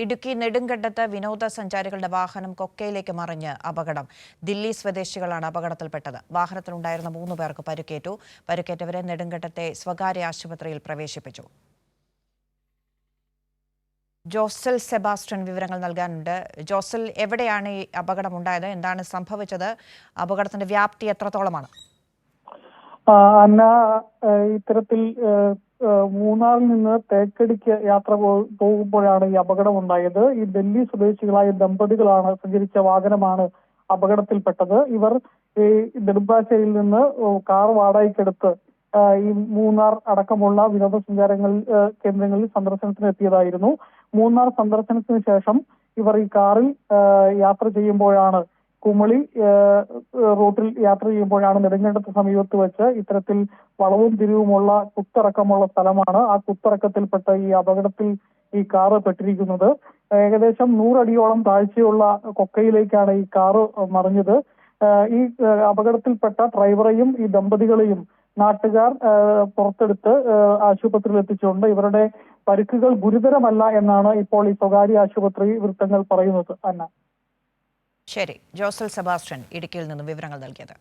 ഇടുക്കി നെടുങ്കണ്ടത്ത് വിനോദസഞ്ചാരികളുടെ വാഹനം കൊക്കയിലേക്ക് മറിഞ്ഞ് അപകടം. ദില്ലി സ്വദേശികളാണ് അപകടത്തിൽപ്പെട്ടത്. വാഹനത്തിലുണ്ടായിരുന്ന 3 പേർക്ക് പരിക്കേറ്റു. പരിക്കേറ്റവരെ നെടുങ്കണ്ടത്തെ സ്വകാര്യ ആശുപത്രിയിൽ പ്രവേശിപ്പിച്ചു. ജോസൽ സെബാസ്റ്റ്യൻ വിവരങ്ങൾ നൽകാനുണ്ട്. ജോസൽ, എവിടെയാണ് ഈ അപകടമുണ്ടായത്? എന്താണ് സംഭവിച്ചത്? അപകടത്തിന്റെ വ്യാപ്തി എത്രത്തോളമാണ്? അന്ന ഇത്തരത്തിൽ മൂന്നാറിൽ നിന്ന് തേക്കടിക്ക് യാത്ര പോകുമ്പോഴാണ് ഈ അപകടം ഉണ്ടായത്. ഈ ഡൽഹി സ്വദേശികളായ ദമ്പതികളാണ് സഞ്ചരിച്ച വാഹനമാണ് അപകടത്തിൽപ്പെട്ടത്. ഇവർ ഈ നെടുമ്പാശ്ശേരിയിൽ നിന്ന് കാർ വാടകയ്ക്കെടുത്ത് ഈ മൂന്നാർ അടക്കമുള്ള കേന്ദ്രങ്ങളിൽ സന്ദർശനത്തിന് എത്തിയതായിരുന്നു. മൂന്നാർ സന്ദർശനത്തിന് ശേഷം ഇവർ ഈ കാറിൽ യാത്ര ചെയ്യുമ്പോഴാണ് കുമളി റൂട്ടിൽ യാത്ര ചെയ്യുമ്പോഴാണ് നെടുങ്കണ്ടത്ത് സമീപത്ത് വെച്ച് ഇത്തരത്തിൽ വളവും തിരിവുമുള്ള കുത്തിറക്കമുള്ള സ്ഥലമാണ്. ആ കുത്തിറക്കത്തിൽപ്പെട്ട ഈ അപകടത്തിൽ ഈ കാറ് പെട്ടിരിക്കുന്നത്. ഏകദേശം 100 അടിയോളം താഴ്ചയുള്ള കൊക്കയിലേക്കാണ് ഈ കാറ് മറിഞ്ഞത്. ഈ അപകടത്തിൽപ്പെട്ട ഡ്രൈവറെയും ഈ ദമ്പതികളെയും നാട്ടുകാർ പുറത്തെടുത്ത് ആശുപത്രിയിൽ എത്തിച്ചുകൊണ്ട് ഇവരുടെ പരിക്കുകൾ ഗുരുതരമല്ല എന്നാണ് ഇപ്പോൾ ഈ സ്വകാര്യ ആശുപത്രി വൃത്തങ്ങൾ പറയുന്നത്. അന്ന. ശരി, ജോസൽ സെബാസ്റ്റ്യൻ ഇടുക്കിയിൽ നിന്ന് വിവരങ്ങൾ നൽകിയത്.